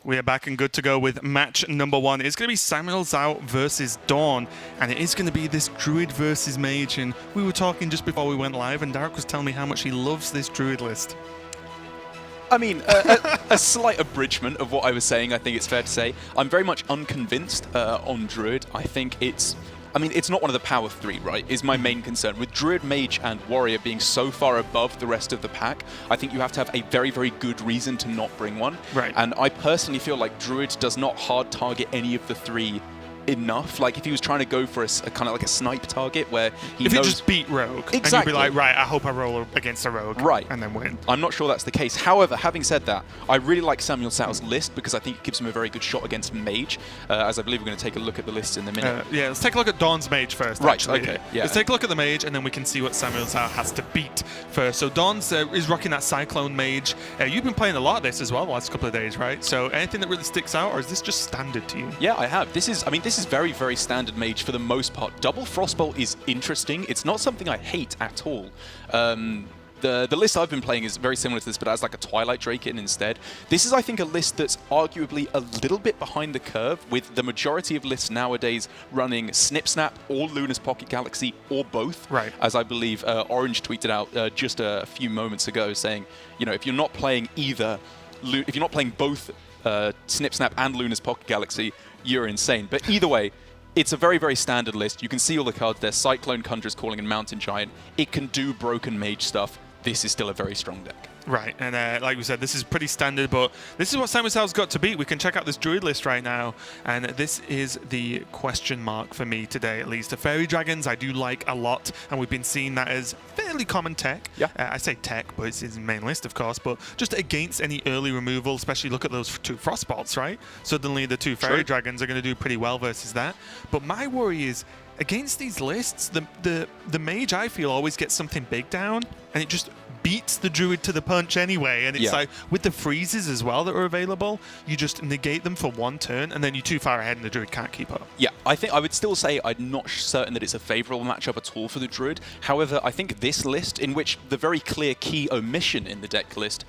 We are back and good to go with match number 1. It's going to be SamuelTsao versus DawN, and it is going to be this Druid versus Mage. And we were talking just before we went live, and Derek was telling me how much he loves this Druid list. I mean, a slight abridgment of what I was saying, I think it's fair to say. I'm very much unconvinced on Druid. I think it's not one of the power 3, right, is my main concern. With Druid, Mage, and Warrior being so far above the rest of the pack, I think you have to have a very, very good reason to not bring one. Right. And I personally feel like Druid does not hard target any of the 3 enough. Like, if he was trying to go for a kind of like a snipe target where he if knows... he just beat Rogue, exactly. And you'd be like, right, I hope I roll against a Rogue, right, and then win. I'm not sure that's the case. However, having said that, I really like SamuelTsao's list because I think it gives him a very good shot against Mage, as I believe we're going to take a look at the list in a minute. Yeah, let's take a look at DawN's Mage first. Right, actually. okay. Yeah. Let's take a look at the Mage, and then we can see what SamuelTsao has to beat first. So DawN's is rocking that Cyclone Mage. You've been playing a lot of this as well the last couple of days, right? So anything that really sticks out, or is this just standard to you? Yeah, I have. This is very, very standard Mage for the most part. Double Frostbolt is interesting. It's not something I hate at all. The list I've been playing is very similar to this, but as like a Twilight Drake in instead. This is, I think, a list that's arguably a little bit behind the curve, with the majority of lists nowadays running Snip Snap or Luna's Pocket Galaxy or both. Right. As I believe Orange tweeted out just a few moments ago, saying, you know, if you're not playing if you're not playing both Snip Snap and Luna's Pocket Galaxy, you're insane. But either way, it's a very, very standard list. You can see all the cards there. Cyclone, Conjurer's Calling, and Mountain Giant. It can do broken Mage stuff. This is still a very strong deck. Right, and like we said, this is pretty standard, but this is what SamuelTsao's got to beat. We can check out this Druid list right now, and this is the question mark for me today, at least. The Fairy Dragons I do like a lot, and we've been seeing that as fairly common tech. Yeah. I say tech, but it's his main list, of course, but just against any early removal, especially look at those 2 Frostbolts, right? Suddenly the 2 Fairy Dragons are going to do pretty well versus that. But my worry is, against these lists, the Mage, I feel, always gets something big down, and it just beats the Druid to the punch anyway. And it's like, with the freezes as well that are available, you just negate them for 1 turn, and then you're too far ahead and the Druid can't keep up. Yeah, I think I would still say I'm not certain that it's a favourable matchup at all for the Druid. However, I think this list, in which the very clear key omission in the deck list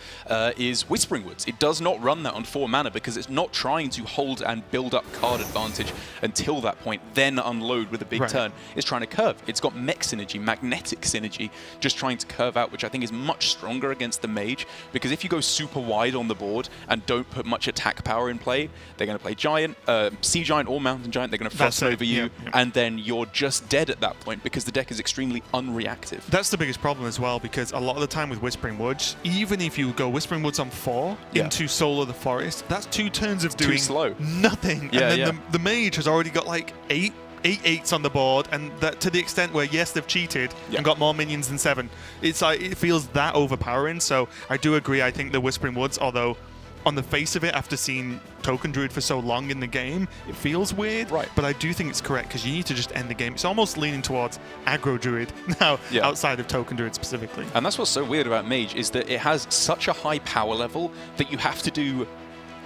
is Whispering Woods. It does not run that on 4 mana because it's not trying to hold and build up card advantage until that point, then unload with a big turn. It's trying to curve. It's got mech synergy, magnetic synergy, just trying to curve out, which I think is much stronger against the Mage, because if you go super wide on the board and don't put much attack power in play, they're going to play Giant, Sea Giant or Mountain Giant, they're going to frost over you, and then you're just dead at that point because the deck is extremely unreactive. That's the biggest problem as well, because a lot of the time with Whispering Woods, even if you go Whispering Woods on 4 into Soul of the Forest, that's 2 turns of doing nothing. Yeah, and then the Mage has already got like 8 8/8s on the board, and that to the extent where, yes, they've cheated and got more minions than 7. It's like, it feels that overpowering. So I do agree. I think the Whispering Woods, although on the face of it, after seeing Token Druid for so long in the game, it feels weird. Right. But I do think it's correct, because you need to just end the game. It's almost leaning towards aggro Druid now, outside of Token Druid specifically. And that's what's so weird about Mage, is that it has such a high power level that you have to do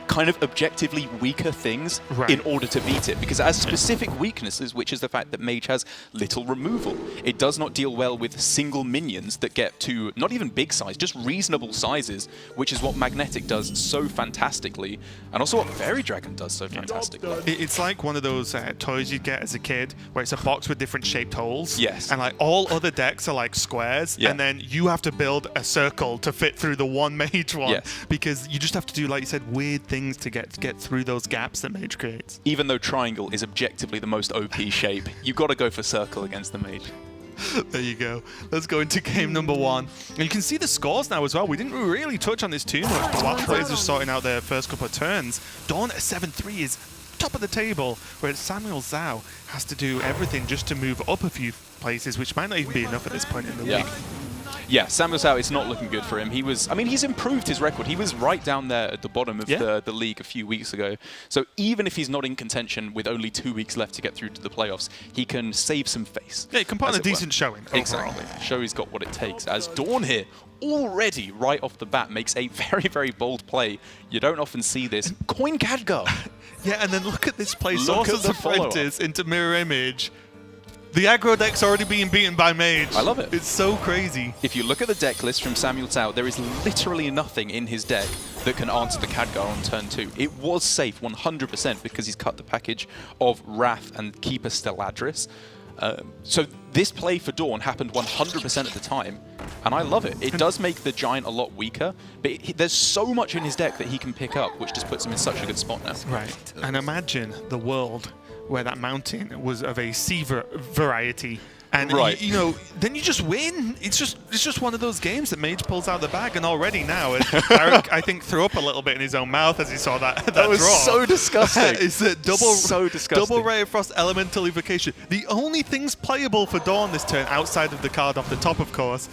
kind of objectively weaker things in order to beat it, because it has specific weaknesses, which is the fact that Mage has little removal. It does not deal well with single minions that get to not even big size, just reasonable sizes, which is what Magnetic does so fantastically, and also what Fairy Dragon does so fantastically. It's like one of those toys you get as a kid, where it's a box with different shaped holes. Yes. And like all other decks are like squares, and then you have to build a circle to fit through the one Mage one, because you just have to do, like you said, weird things to get through those gaps that Mage creates. Even though Triangle is objectively the most OP shape, you've got to go for Circle against the Mage. There you go. Let's go into game number 1. And you can see the scores now as well. We didn't really touch on this too much, but while the players are sorting out their first couple of turns, DawN at 7-3 is top of the table, whereas SamuelTsao has to do everything just to move up a few places, which might not even be enough at this point in the league. Yeah, SamuelTsao, it's not looking good for him. He's improved his record. He was right down there at the bottom of the league a few weeks ago. So even if he's not in contention with only 2 weeks left to get through to the playoffs, he can save some face. Yeah, he can put on a decent showing overall. Exactly. Show he's got what it takes. As DawN here, already right off the bat, makes a very, very bold play. You don't often see this. Coin Khadgar. Yeah, and then look at this play. Look at Sorcerer's the follow-up. Apprentice into Mirror Image. The aggro deck's already being beaten by Mage. I love it. It's so crazy. If you look at the deck list from SamuelTsao, there is literally nothing in his deck that can answer the Khadgar on turn 2. It was safe 100% because he's cut the package of Wrath and Keeper Steladris. So this play for DawN happened 100% of the time, and I love it. It does make the Giant a lot weaker, but there's so much in his deck that he can pick up, which just puts him in such a good spot now. Right. And imagine the world where that mountain was of a sea variety. And right. you know, then you just win. It's just one of those games that Mage pulls out the bag, and already now, Eric, I think, threw up a little bit in his own mouth as he saw that That was draw. so disgusting. It's a double Ray of Frost Elemental Evocation. The only things playable for DawN this turn, outside of the card off the top, of course,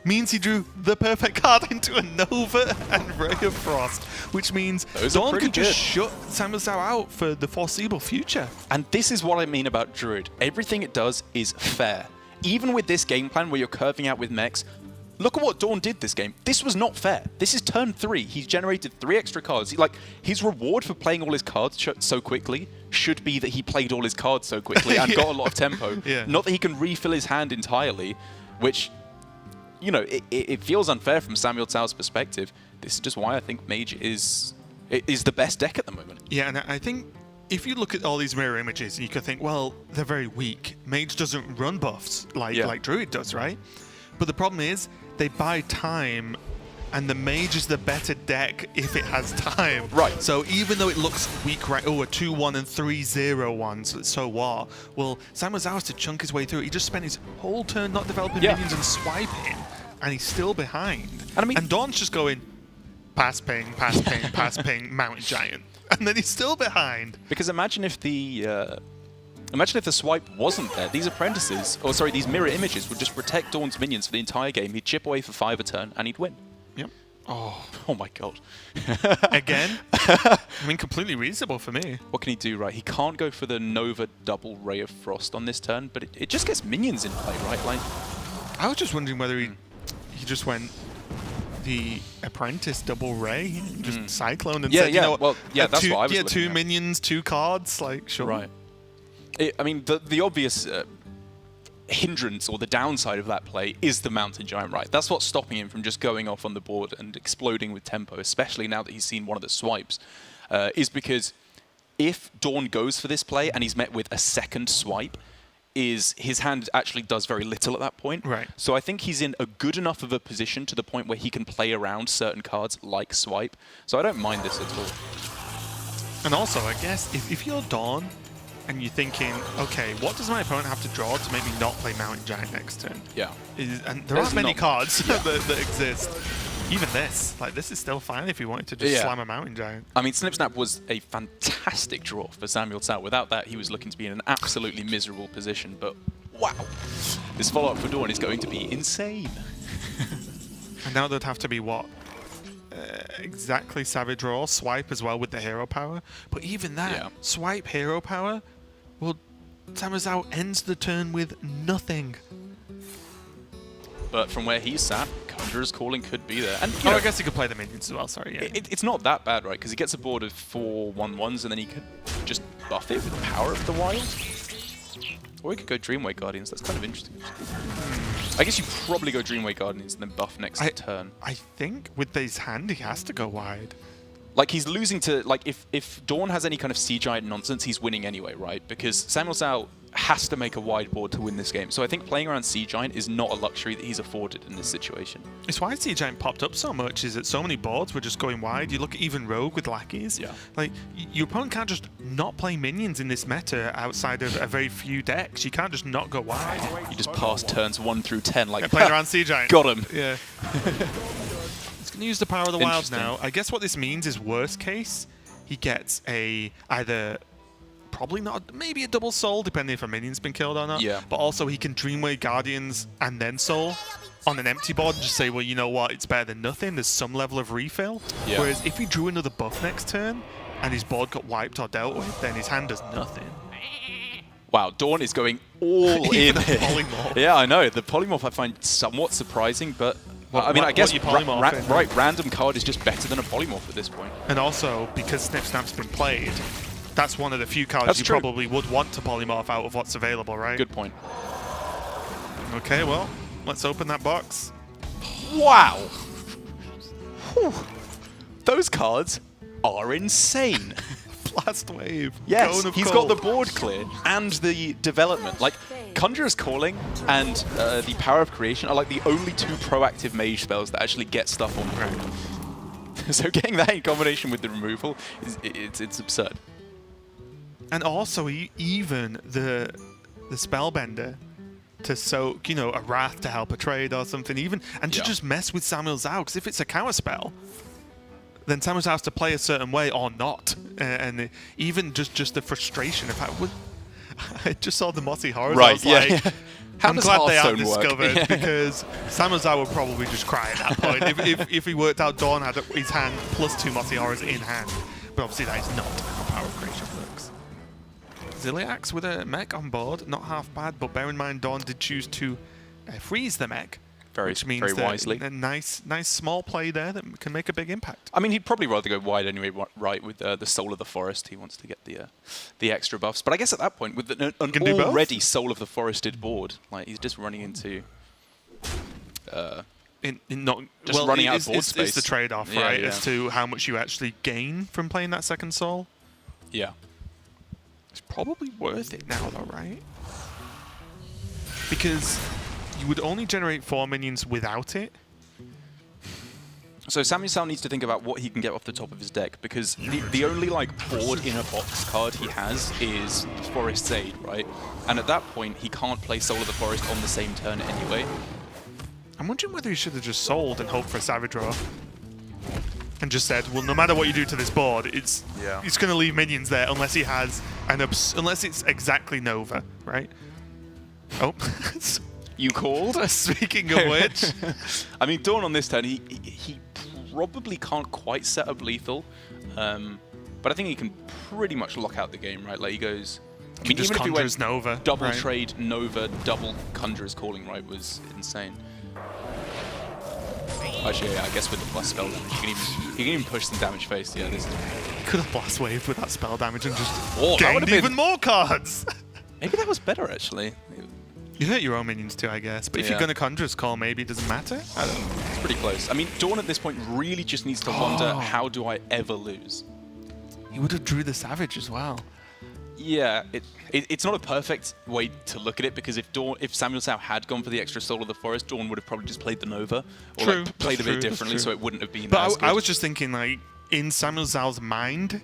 means he drew the perfect card into a Nova and Ray of Frost, which means DawN could just shut SamuelTsao out for the foreseeable future. And this is what I mean about Druid. Everything it does is fair. Even with this game plan where you're curving out with mechs, look at what DawN did this game. This was not fair. This is turn 3. He's generated 3 extra cards. His reward for playing all his cards so quickly should be that he played all his cards so quickly and got a lot of tempo. Yeah. Not that he can refill his hand entirely, which, you know, it feels unfair from SamuelTsao's perspective. This is just why I think Mage is the best deck at the moment. Yeah, and I think if you look at all these mirror images, you could think, well, they're very weak. Mage doesn't run buffs like Druid does, right? But the problem is they buy time, and the Mage is the better deck if it has time. Right. So even though it looks weak, right? Oh, a 2-1 and 3-0 one, so what? Well, SamuelTsao has to chunk his way through. He just spent his whole turn not developing minions and swiping, and he's still behind. And I mean, DawN's just going pass ping, pass ping, pass ping, Mountain Giant. And then he's still behind. Because imagine if the swipe wasn't there. These apprentices, or sorry, these mirror images would just protect DawN's minions for the entire game. He'd chip away for 5 a turn, and he'd win. Yep. Oh my god. Again? I mean, completely reasonable for me. What can he do, right? He can't go for the Nova double Ray of Frost on this turn, but it just gets minions in play, right? Like, I was just wondering whether he just went the Apprentice double Ray, just Cyclone and said, you know, well, yeah, that's what I was looking two at. minions, 2 cards, like, sure. Right. I mean, the obvious hindrance or the downside of that play is the Mountain Giant, right? That's what's stopping him from just going off on the board and exploding with tempo, especially now that he's seen one of the swipes, is because if DawN goes for this play and he's met with a second swipe, his hand actually does very little at that point. Right. So I think he's in a good enough of a position to the point where he can play around certain cards like swipe. So I don't mind this at all. And also, I guess, if you're DawN and you're thinking, okay, what does my opponent have to draw to make me not play Mountain Giant next turn? Yeah. And there aren't many cards that exist. Even this. Like, this is still fine if you wanted to just slam a Mountain Giant. I mean, Snip Snap was a fantastic draw for SamuelTsao. Without that, he was looking to be in an absolutely miserable position. But, wow. This follow-up for DawN is going to be insane. And now there'd have to be, what? Exactly Savage Roar, swipe as well with the hero power. But even that, swipe hero power, well, SamuelTsao ends the turn with nothing. But from where he's sat, Conjurer's Calling could be there. And I guess he could play the minions as well, sorry. Yeah. It's not that bad, right? Because he gets a board of 4 1/1s and then he could just buff it with the power of the wild. Or he could go Dreamway Guardians. That's kind of interesting. I guess you probably go Dreamway Guardians and then buff next turn. I think with his hand, he has to go wide. Like, he's losing to... Like, if DawN has any kind of Sea Giant nonsense, he's winning anyway, right? Because SamuelTsao has to make a wide board to win this game. So I think playing around Sea Giant is not a luxury that he's afforded in this situation. It's why Sea Giant popped up so much, is that so many boards were just going wide. You look at even Rogue with Lackeys. Yeah. Like, your opponent can't just not play minions in this meta outside of a very few decks. You can't just not go wide. You just pass turns 1 through 10 like... Playing around Sea Giant. Got him. Yeah. It's going to use the power of the wilds now. I guess what this means is, worst case, he gets either... Probably not, maybe a double soul, depending if a minion's been killed or not. Yeah. But also he can Dreamway Guardians and then soul on an empty board and just say, well, you know what, it's better than nothing. There's some level of refill. Yeah. Whereas if he drew another buff next turn and his board got wiped or dealt with, then his hand does nothing. Wow, DawN is going all in. The polymorph. Yeah, I know. The polymorph I find somewhat surprising, but I mean, I guess random card is just better than a polymorph at this point. And also, because Snip Snap's been played, that's one of the few cards That's you true. probably would want to polymorph out of what's available, right? Good point. Okay, well, let's open that box. Wow. Whew. Those cards are insane. Blast Wave. Yes, Cone of he's Cold. got the board clear and the development. Like, Conjurer's Calling and the Power of Creation are like the only two proactive mage spells that actually get stuff on the ground. So getting that in combination with the removal, it's absurd. And also, even the Spellbender to soak, you know, a Wrath to help a trade or something, even, and to just mess with SamuelTsao, because if it's a counter spell, then SamuelTsao has to play a certain way or not. And even just the frustration of I just saw the Mossy Horrors. Right, I was like, How I'm does glad they have Hearthstone work? discovered because SamuelTsao would probably just cry at that point if he worked out DawN had his hand plus 2 Mossy Horrors in hand. But obviously that is not how Power of Creation works. Ziliax with a mech on board, not half bad, but bear in mind DawN did choose to freeze the mech. Which means very wisely. a nice small play there that can make a big impact. I mean, he'd probably rather go wide anyway, right, with the Soul of the Forest. He wants to get the extra buffs. But I guess at that point, with an already Soul of the Forested board, like he's just running into... running out of board space. It's the trade-off, right, as to how much you actually gain from playing that second Soul. Yeah. It's probably worth it now, though, right? Because you would only generate 4 minions without it. So SamuelTsao needs to think about what he can get off the top of his deck, because the only like board in a box card he has is Forest's Aid, right? And at that point, he can't play Soul of the Forest on the same turn anyway. I'm wondering whether he should have just sold and hoped for a Savage Roar. And just said, well, no matter what you do to this board, he's going to leave minions there unless he has unless it's exactly Nova, right? Oh. You called? Speaking of which. I mean, DawN on this turn, he probably can't quite set up lethal, but I think he can pretty much lock out the game, right? Like he goes... I mean, just even if he went Nova, double right? trade Nova, double Conjurer's Calling, right, was insane. Actually, yeah, I guess with the plus spell damage, you can even push some damage face. Yeah, this is... Could have blast waved with that spell damage and just that gained would've been... even more cards. Maybe that was better, actually. You hurt your own minions too, I guess. But if you're going to Conjurer's Call, maybe it doesn't matter. I don't know. It's pretty close. I mean, DawN at this point really just needs to wonder, how do I ever lose? He would have drew the Savage as well. Yeah, it's not a perfect way to look at it, because if SamuelTsao had gone for the extra Soul of the Forest, DawN would have probably just played the Nova, or like, played a bit differently, so it wouldn't have been as good. I was just thinking, like, in SamuelTsao's mind,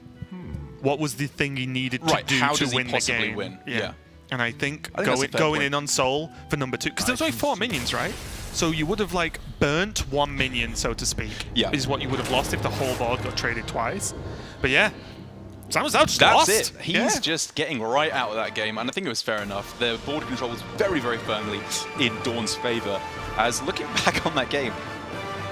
what was the thing he needed to do to win the game? Win? Yeah. And I think going in on Soul for number 2, because there's only 4 minions, right? So you would have like burnt 1 minion, so to speak. Yeah. Is what you would have lost if the whole board got traded twice. But yeah, SamuelTsao just That's lost. it. He's just getting right out of that game, and I think it was fair enough. The board control was very, very firmly in DawN's favor. As looking back on that game,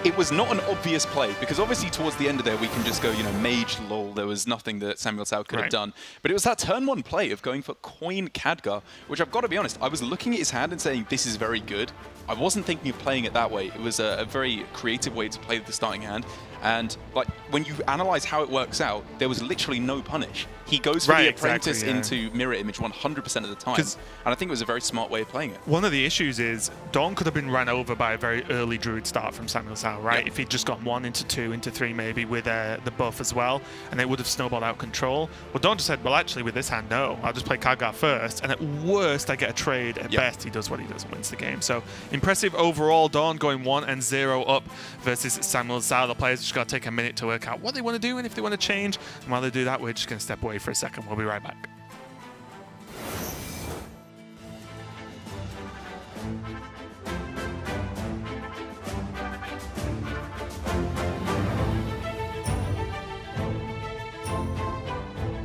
it was not an obvious play, because obviously towards the end of there we can just go, you know, mage lol, there was nothing that SamuelTsao could have done. But it was that turn 1 play of going for Coin Khadgar, which I've got to be honest, I was looking at his hand and saying, this is very good. I wasn't thinking of playing it that way. It was a very creative way to play the starting hand. And like when you analyze how it works out, there was literally no punish. He goes for the Apprentice into Mirror Image 100% of the time. And I think it was a very smart way of playing it. One of the issues is DawN could have been ran over by a very early Druid start from SamuelTsao, right? Yep. If he'd just gone 1 into 2 into 3 maybe with the buff as well, and it would have snowballed out control. Well, DawN just said, well, actually with this hand, no. I'll just play Khadgar first, and at worst I get a trade. At best he does what he does and wins the game. So impressive overall. DawN going 1-0 up versus SamuelTsao. The players just got to take a minute to work out what they want to do and if they want to change. And while they do that, we're just going to step away for a second. We'll be right back.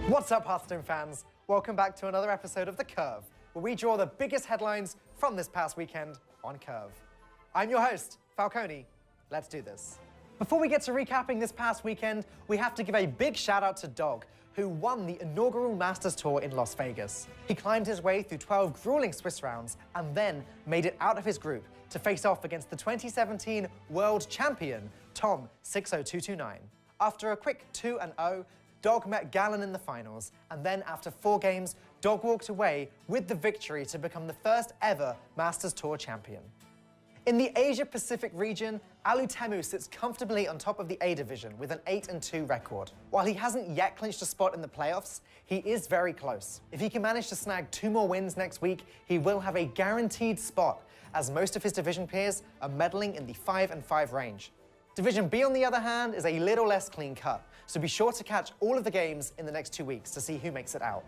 What's up, Hearthstone fans? Welcome back to another episode of The Curve, where we draw the biggest headlines from this past weekend on Curve. I'm your host, Falcone. Let's do this. Before we get to recapping this past weekend, we have to give a big shout out to Dog, who won the inaugural Masters Tour in Las Vegas. He climbed his way through 12 grueling Swiss rounds and then made it out of his group to face off against the 2017 world champion, Tom 60229. After a quick 2-0, Dog met Gallon in the finals, and then after 4 games, Dog walked away with the victory to become the first ever Masters Tour champion. In the Asia-Pacific region, Alutemu sits comfortably on top of the A division with an 8-2 record. While he hasn't yet clinched a spot in the playoffs, he is very close. If he can manage to snag 2 more wins next week, he will have a guaranteed spot, as most of his division peers are medaling in the 5-5 range. Division B, on the other hand, is a little less clean cut, so be sure to catch all of the games in the next 2 weeks to see who makes it out.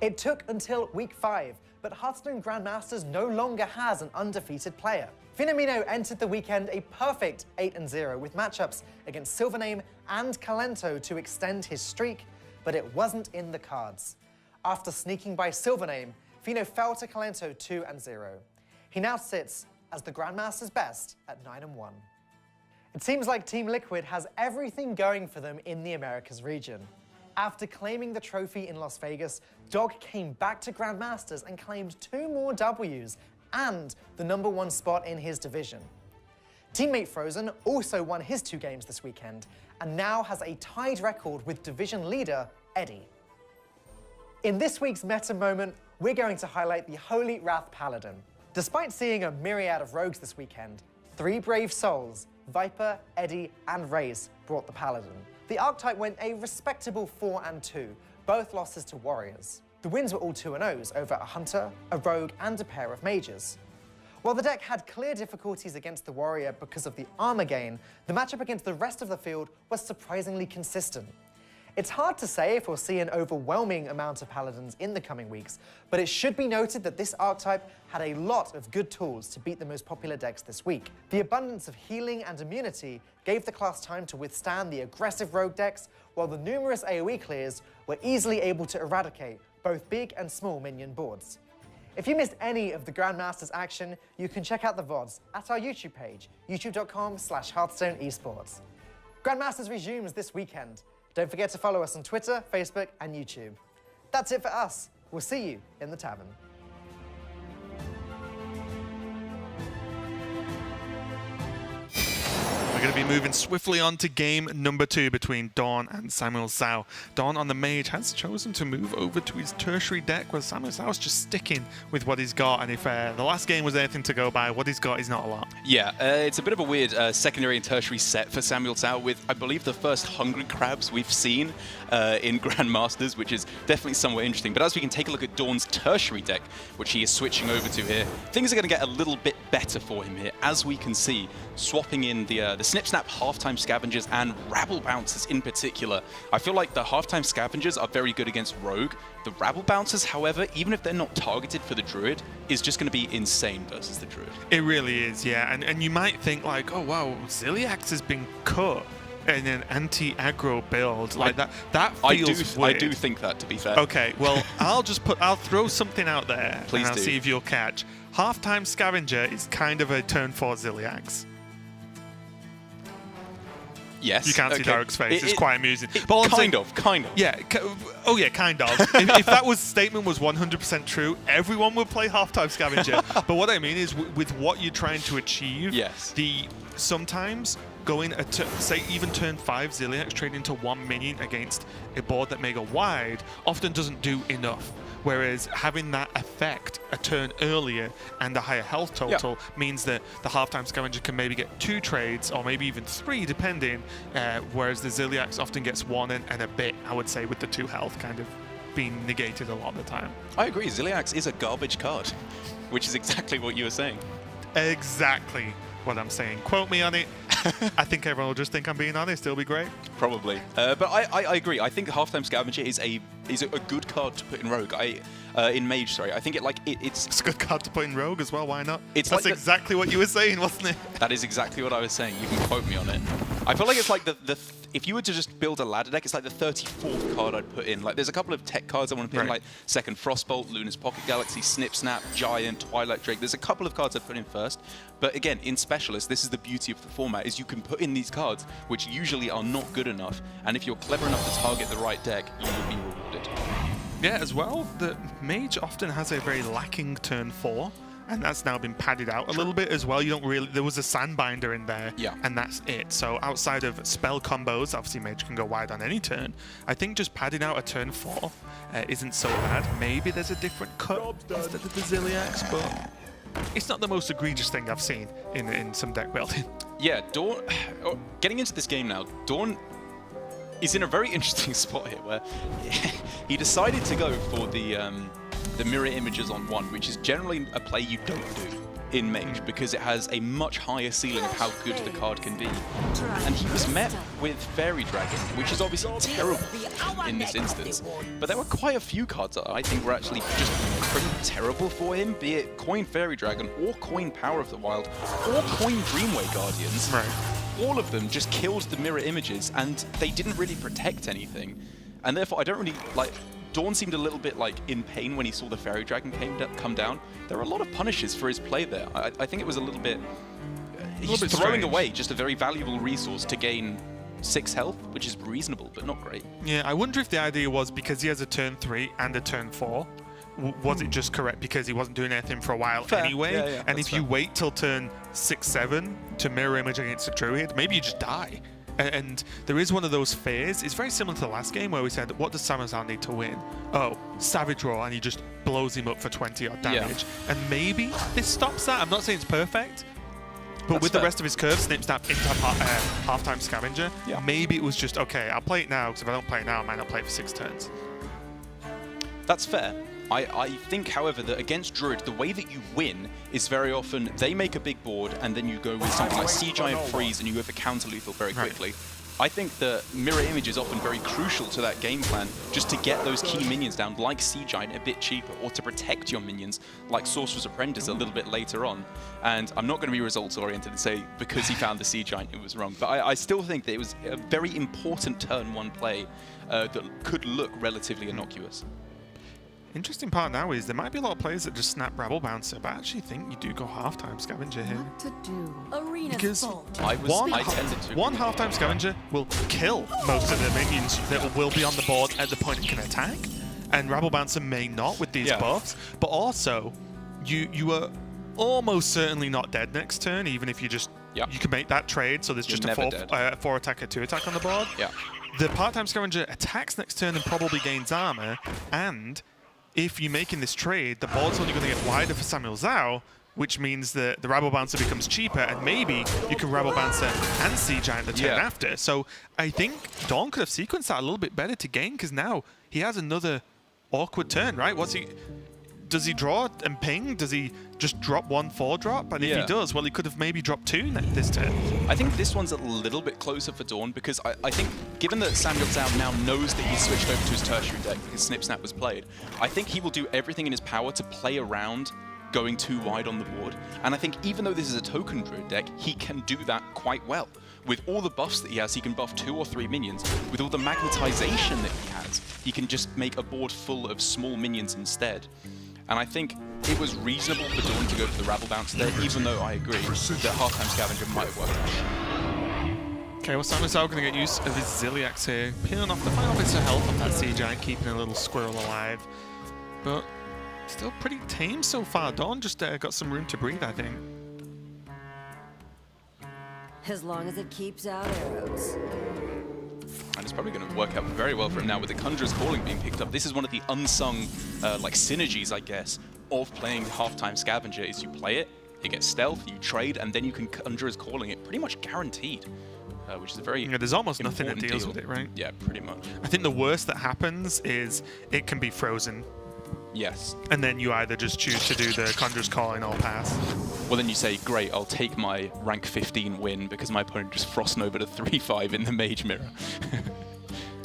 It took until week 5, but Hearthstone Grandmasters no longer has an undefeated player. Finamino entered the weekend a perfect 8-0 with matchups against Silvername and Calento to extend his streak, but it wasn't in the cards. After sneaking by Silvername, Fino fell to Calento 2-0. He now sits as the Grandmasters best at 9-1. It seems like Team Liquid has everything going for them in the Americas region. After claiming the trophy in Las Vegas, Dog came back to Grandmasters and claimed 2 more Ws and the #1 spot in his division. Teammate Frozen also won his 2 games this weekend and now has a tied record with division leader Eddie. In this week's meta moment, we're going to highlight the Holy Wrath Paladin. Despite seeing a myriad of rogues this weekend, 3 brave souls, Viper, Eddie, and Raze, brought the Paladin. The archetype went a respectable 4-2, both losses to warriors. The wins were all 2-0s over a hunter, a rogue, and a pair of mages. While the deck had clear difficulties against the warrior because of the armor gain, the matchup against the rest of the field was surprisingly consistent. It's hard to say if we'll see an overwhelming amount of paladins in the coming weeks, but it should be noted that this archetype had a lot of good tools to beat the most popular decks this week. The abundance of healing and immunity gave the class time to withstand the aggressive rogue decks, while the numerous AoE clears were easily able to eradicate both big and small minion boards. If you missed any of the Grandmasters action, you can check out the VODs at our YouTube page, youtube.com/Hearthstone Esports. Grandmasters resumes this weekend. Don't forget to follow us on Twitter, Facebook, and YouTube. That's it for us. We'll see you in the tavern. We're going to be moving swiftly on to game number 2 between DawN and SamuelTsao. DawN on the mage has chosen to move over to his tertiary deck, where SamuelTsao's just sticking with what he's got. And if the last game was anything to go by, what he's got is not a lot. Yeah, it's a bit of a weird secondary and tertiary set for SamuelTsao with, I believe, the first Hungry Crabs we've seen in Grandmasters, which is definitely somewhat interesting. But as we can take a look at DawN's tertiary deck, which he is switching over to here, things are going to get a little bit better for him here, as we can see, swapping in the Snip Snap Halftime Scavengers and Rabble Bouncers in particular. I feel like the Halftime Scavengers are very good against Rogue. The Rabble Bouncers, however, even if they're not targeted for the Druid, is just going to be insane versus the Druid. It really is, yeah. And you might think like, oh wow, Ziliax has been cut in an anti-aggro build like that. That feels weird. I do think that, to be fair. Okay, well, I'll throw something out there. Please and I'll do. see if you'll catch. Halftime Scavenger is kind of a turn 4 Ziliax. Yes. You can't see Dark's face. It's quite amusing. Kind of. Yeah. Oh yeah, kind of. if that statement was 100% true, everyone would play Halftime Scavenger. But what I mean is, with what you're trying to achieve, yes. Sometimes going say even turn 5 Ziliax trading to 1 minion against a board that may go wide often doesn't do enough. Whereas having that effect a turn earlier and a higher health total means that the Halftime Scavenger can maybe get 2 trades or maybe even 3 depending, whereas the Ziliax often gets 1 and a bit, I would say, with the 2 health kind of being negated a lot of the time. I agree, Ziliax is a garbage card, which is exactly what you were saying. Exactly what I'm saying. Quote me on it. I think everyone will just think I'm being honest. It'll be great. Probably. But I agree. I think Halftime Scavenger is a good card to put in Rogue. In Mage, sorry. I think it's a good card to put in Rogue as well. Why not? That's like exactly what you were saying, wasn't it? That is exactly what I was saying. You can quote me on it. I feel like it's like if you were to just build a ladder deck, it's like the 34th card I'd put in. Like, there's a couple of tech cards I want to put in, like Second Frostbolt, Luna's Pocket Galaxy, Snip Snap, Giant, Twilight Drake. There's a couple of cards I'd put in first. But again, in Specialist, this is the beauty of the format, is you can put in these cards, which usually are not good enough. And if you're clever enough to target the right deck, you will be rewarded. Yeah, as well, the Mage often has a very lacking turn 4. and that's now been padded out a little bit as well. You don't really, there was a Sandbinder in there, and that's it. So outside of spell combos, obviously Mage can go wide on any turn. I think just padding out a turn 4 isn't so bad. Maybe there's a different cut instead of the Ziliax, but it's not the most egregious thing I've seen in some deck building. Yeah, DawN, getting into this game now, DawN is in a very interesting spot here where he decided to go for the mirror images on 1, which is generally a play you don't do in Mage because it has a much higher ceiling of how good the card can be. And he was met with Fairy Dragon, which is obviously terrible in this instance. But there were quite a few cards that I think were actually just pretty terrible for him, be it Coin Fairy Dragon or Coin Power of the Wild or Coin Dreamway Guardians. Right. All of them just killed the mirror images and they didn't really protect anything. And therefore I don't really like... DawN seemed a little bit like in pain when he saw the Fairy Dragon come down. There were a lot of punishes for his play there. I think it was a little bit... He's throwing away just a very valuable resource to gain 6 health, which is reasonable, but not great. Yeah, I wonder if the idea was because he has a turn 3 and a turn 4. Was it just correct because he wasn't doing anything for a while anyway? Yeah, and if you wait till turn 6, 7 to mirror image against a Druid, maybe you just die. And there is one of those fears. It's very similar to the last game where we said, what does SamuelTsao need to win? Oh, Savage Roar, and he just blows him up for 20 odd damage. And maybe this stops that. I'm not saying it's perfect, but That's with fair. the rest of his curve, Snip Snap into halftime Scavenger, maybe it was just, okay, I'll play it now, because if I don't play it now, I might not play it for 6 turns. That's fair. I think, however, that against Druid, the way that you win is very often they make a big board and then you go with something like Sea Giant Freeze and you go for counter lethal very quickly. I think the mirror image is often very crucial to that game plan, just to get those key minions down, like Sea Giant, a bit cheaper, or to protect your minions, like Sorcerer's Apprentice a little bit later on. And I'm not going to be results-oriented and say, because he found the Sea Giant, it was wrong. But I still think that it was a very important turn 1 play that could look relatively innocuous. Interesting part now is there might be a lot of players that just snap Rabble Bouncer, but I actually think you do go halftime Scavenger here. What to do? Arena Because I tended to. one halftime Scavenger will kill most of the minions that will be on the board at the point it can attack, and Rabble Bouncer may not with these buffs, but also you are almost certainly not dead next turn, even if you just you can make that trade, so there's just a 4 attack or 2 attack on the board. The part-time Scavenger attacks next turn and probably gains armor, and if you're making this trade, the board's only going to get wider for SamuelTsao, which means that the Rabble Bouncer becomes cheaper, and maybe you can Rabble Bouncer and Sea Giant the turn after. So I think DawN could have sequenced that a little bit better to gain, because now he has another awkward turn, right? Does he draw and ping? Does he just drop 1 4-drop? And if he does, well, he could have maybe dropped 2 this turn. I think this one's a little bit closer for DawN because I think, given that SamuelTsao now knows that he's switched over to his tertiary deck because Snip Snap was played, I think he will do everything in his power to play around going too wide on the board. And I think even though this is a token Druid deck, he can do that quite well. With all the buffs that he has, he can buff 2 or 3 minions. With all the magnetization that he has, he can just make a board full of small minions instead. And I think it was reasonable for DawN to go for the Rabble Bounce there, even though I agree that halftime Scavenger might have worked out. Okay, well, SamuelTsao going to get use of his Ziliax here, peeling off the final bits of health on that Sea Giant, keeping a little squirrel alive. But still pretty tame so far. DawN just got some room to breathe, I think. As long as it keeps out arrows. And it's probably going to work out very well for him now with the Conjurer's Calling being picked up. This is one of the unsung like synergies, I guess, of playing halftime Scavenger is you play it, you get stealth, you trade, and then you can Conjurer's Calling it pretty much guaranteed, which is a very there's almost nothing that deals deal. with it, right? Yeah, pretty much. I think the worst that happens is it can be frozen. Yes. And then you either just choose to do the Conjurer's Calling or pass. Well, then you say, great, I'll take my rank 15 win because my opponent just frost over to 3-5 in the Mage Mirror.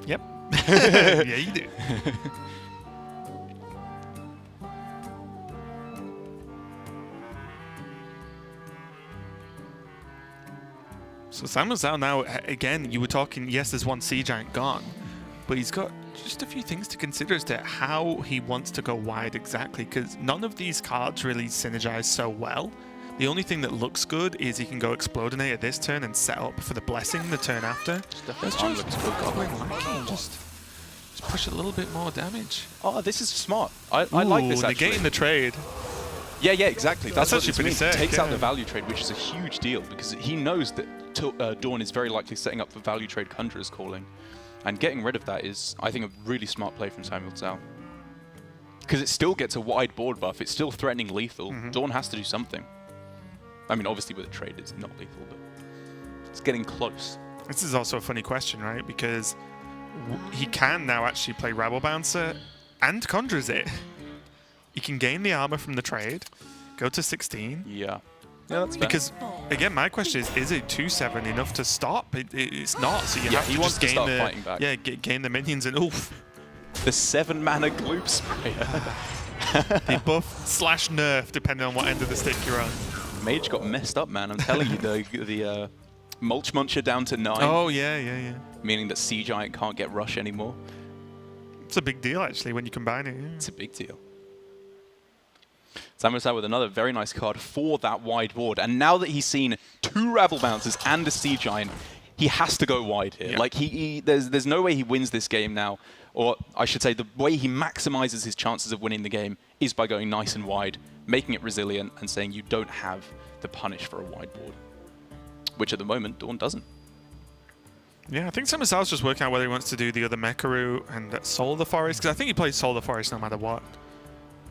Yep. Yeah, you do. So SamuelTsao now, again, you were talking, yes, there's 1 Sea Giant gone, but he's got just a few things to consider as to how he wants to go wide exactly, because none of these cards really synergize so well. The only thing that looks good is he can go Explodinator this turn and set up for the Blessing the turn after. Let's just go Goblin Lackey and just push a little bit more damage. Oh, this is smart. I like this, actually. Negating the trade. Yeah, exactly. That's what actually it's pretty mean. sick, Takes out yeah. the value trade, which is a huge deal because he knows that DawN is very likely setting up for value trade Conjurer's Calling. And getting rid of that is, I think, a really smart play from SamuelTsao. Because it still gets a wide board buff. It's still threatening lethal. DawN has to do something. I mean, obviously with a trade, it's not lethal, but it's getting close. This is also a funny question, right? Because he can now actually play Rebel Bouncer and Conjures it. He can gain the armor from the trade, go to 16. Yeah. Yeah, that's fair. Because, again, my question is it 2-7 enough to stop? It's not, so you have he to wants just to gain start the fighting back. yeah, gain the minions and oof. The 7-mana Gloop Sprayer. The buff / nerf, depending on what end of the stick you're on. Mage got messed up, man. I'm telling you, the Mulch Muncher down to 9. Oh, yeah. Meaning that Sea Giant can't get Rush anymore. It's a big deal, actually, when you combine it. Yeah. It's a big deal. SamuelTsao with another very nice card for that wide board. And now that he's seen 2 Rabble Bouncers and a Sea Giant, he has to go wide here. Yeah. Like, there's no way he wins this game now. Or I should say the way he maximizes his chances of winning the game is by going nice and wide, making it resilient, and saying you don't have the punish for a wide board. Which at the moment, DawN doesn't. Yeah, I think SamuelTsao's just working out whether he wants to do the other Mekaru and Soul the Forest, because I think he plays Soul the Forest no matter what.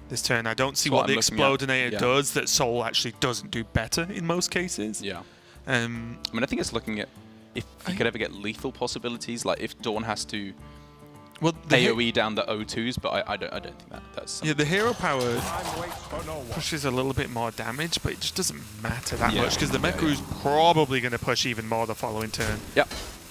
This turn, I don't see That's what the what I'm looking at. Explodinator Yeah. does that Soul actually doesn't do better in most cases. Yeah. Um, I mean, I think it's looking at if he could ever get lethal possibilities, like if DawN has to well, the AoE down the O2s, but I don't think that's something. yeah, the hero power pushes a little bit more damage, but it just doesn't matter that Yeah. much because the Mekaru's probably going to push even more the following turn. Yep.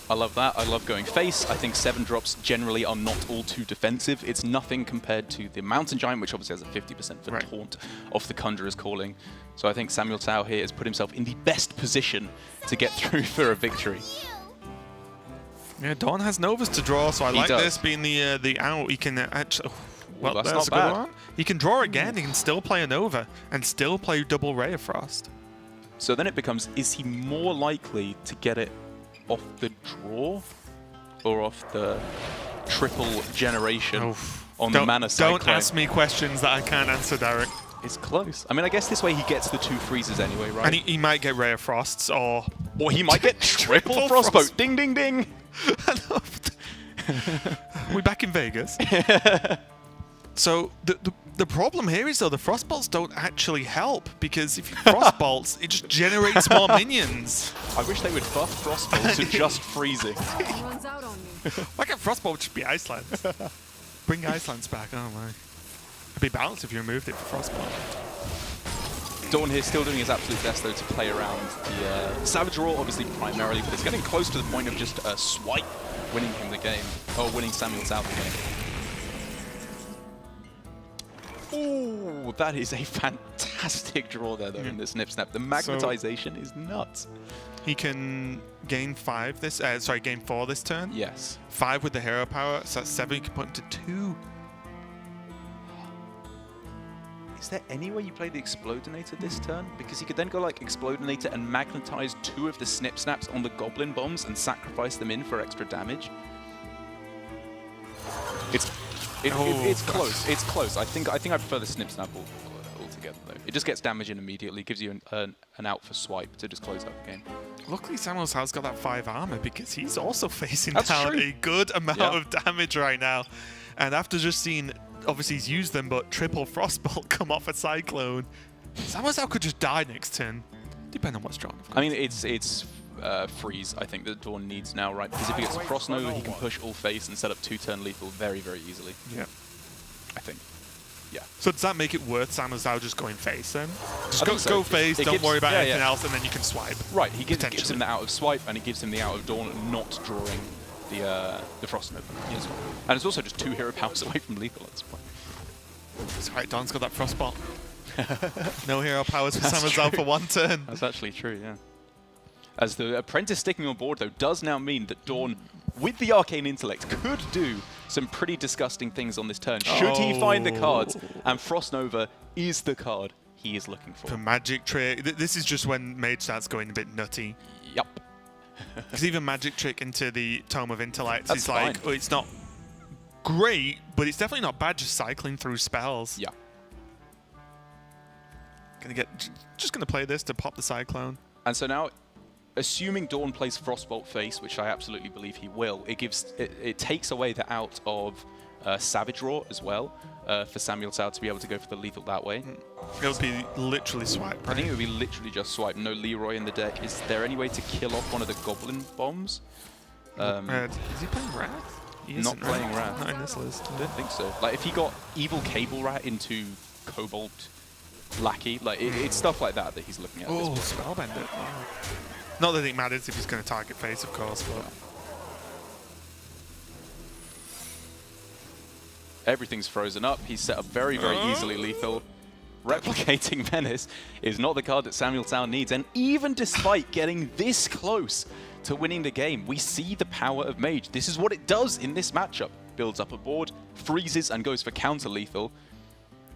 I love that. I love going face. I think 7 drops generally are not all too defensive. It's nothing compared to the Mountain Giant, which obviously has a 50% for taunt off the Conjurer's Calling. So I think SamuelTsao here has put himself in the best position to get through for a victory. Yeah, DawN has Novas to draw, so I like does. this being the out. He can actually... well, that's that's not a good bad. one. He can draw again. He can still play a Nova and still play double Ray of Frost. So then it becomes, is he more likely to get it off the draw or off the triple generation on the mana cycling? Don't ask me questions that I can't answer, Derek. It's close. I mean, I guess this way he gets the 2 freezes anyway, right? And he might get Ray of Frosts or... Or he might get triple Triple Frostbolt. Ding, ding, ding. We're back in Vegas. So the problem here is, though, the Frostbolts don't actually help, because if you Frostbolts, it just generates more minions. I wish they would buff Frostbolt to just freezing. Runs out on me. Why can't Frostbolt just be Icelands? Bring Icelands back, oh my. It'd be balanced if you removed it for Frostbolt. DawN here still doing his absolute best, though, to play around the Savage Roar, obviously primarily, but it's getting close to the point of just a swipe winning him the game, or winning SamuelTsao the game. Ooh, that is a fantastic draw there, though, in the Snip Snap. The magnetization is nuts. He can gain 5 this, gain 4 this turn. Yes. 5 with the hero power, so that's 7. You can put him to 2. Is there any way you play the Explodinator this turn? Because he could then go like Explodinator and magnetize 2 of the Snip Snaps on the Goblin Bombs and sacrifice them in for extra damage. It's close. It's close. I think I prefer the Snip Snap altogether though. It just gets damage in immediately, gives you an out for swipe to just close out the game. Luckily, SamuelTsao's got that 5 armor, because he's also facing That's down true. a good amount of damage right now. And after just seeing, obviously he's used them, but triple Frostbolt come off a Cyclone, SamuelTsao could just die next turn, depending on what's drawn. I mean, it's freeze, I think, that DawN needs now, right? Because if he gets Frost Nova, he can push all face and set up 2-turn lethal very, very easily. Yeah. I think. Yeah. So does that make it worth SamuelTsao just going face then? Just I think so. go face, It don't gives- worry about yeah, anything yeah. else, and then you can swipe. Right, he gives him Potentially. the out of swipe, and he gives him the out of DawN not drawing the Frost Nova as well. And it's also just 2 hero powers away from lethal at this point. That's right, Don's got that Frostbolt. No hero powers for That's SamuelTsao true. for 1 turn. That's actually true, yeah. As the Apprentice sticking on board, though, does now mean that DawN, with the Arcane Intellect, could do some pretty disgusting things on this turn. Should he find the cards, and Frost Nova is the card he is looking for. The Magic Trick. This is just when Mage starts going a bit nutty. Yup. Because even Magic Trick into the Tome of Intellect That's is like, fine. oh, it's not great, but it's definitely not bad just cycling through spells. Yeah. Just gonna play this to pop the Cyclone. And so now, assuming DawN plays Frostbolt Face, which I absolutely believe he will, it takes away the out of Savage Roar as well for SamuelTsao to be able to go for the lethal that way. It would be literally swipe. Right? I think it would be literally just swipe. No Leroy in the deck. Is there any way to kill off one of the Goblin bombs? Is he playing Wrath? He Not isn't, playing right? Wrath. Not in this list. I don't think so. Like if he got Evil Cable Rat into Cobalt Lackey, like it's stuff like that he's looking at. At this Oh, point. Spellbend it. Wow. Not that it matters if he's going to target face, of course, but... Everything's frozen up. He's set up very, very easily lethal. Replicating Menace is not the card that SamuelTsao needs, and even despite getting this close to winning the game, we see the power of Mage. This is what it does in this matchup. Builds up a board, freezes, and goes for counter-lethal.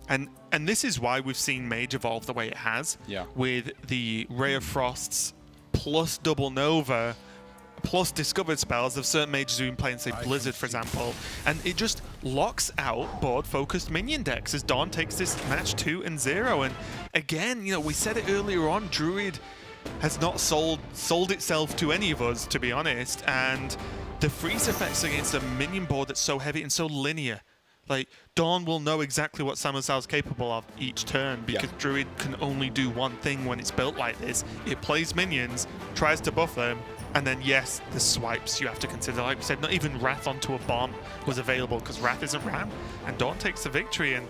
And this is why we've seen Mage evolve the way it has, with the Ray of Frosts plus Double Nova plus discovered spells of certain mages who've been playing, say, Blizzard, for example. And it just locks out board-focused minion decks as DawN takes this match 2-0. And again, you know, we said it earlier on, Druid has not sold itself to any of us, to be honest. And the freeze effects against a minion board that's so heavy and so linear. Like, DawN will know exactly what SamuelTsao is capable of each turn because Druid can only do one thing when it's built like this. It plays minions, tries to buff them, and then, yes, the swipes you have to consider. Like we said, not even Wrath onto a bomb was available because Wrath isn't Ram, and DawN takes the victory, and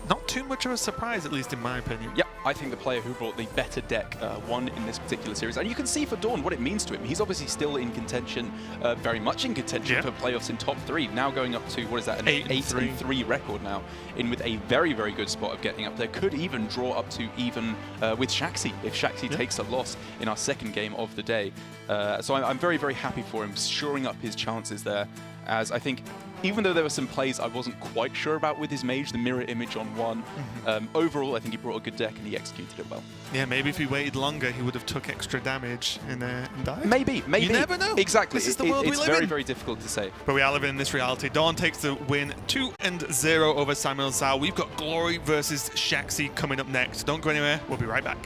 not too much of a surprise, at least in my opinion. Yeah, I think the player who brought the better deck won in this particular series. And you can see for DawN what it means to him. He's obviously still in contention, very much in contention for playoffs in top 3. Now going up to, what is that, an 8-3 record now, in with a very, very good spot of getting up there. Could even draw up to even with Shaxi, if Shaxi takes a loss in our second game of the day. So I'm very, very happy for him, shoring up his chances there, as I think even though there were some plays I wasn't quite sure about with his Mage, the mirror image on one, overall I think he brought a good deck and he executed it well. Yeah, maybe if he waited longer, he would have took extra damage and died. Maybe. You never know. Exactly. This is the world we live in. It's very, very difficult to say. But we are living in this reality. DawN takes the win 2-0 over SamuelTsao. We've got Glory versus Shaxi coming up next. Don't go anywhere. We'll be right back.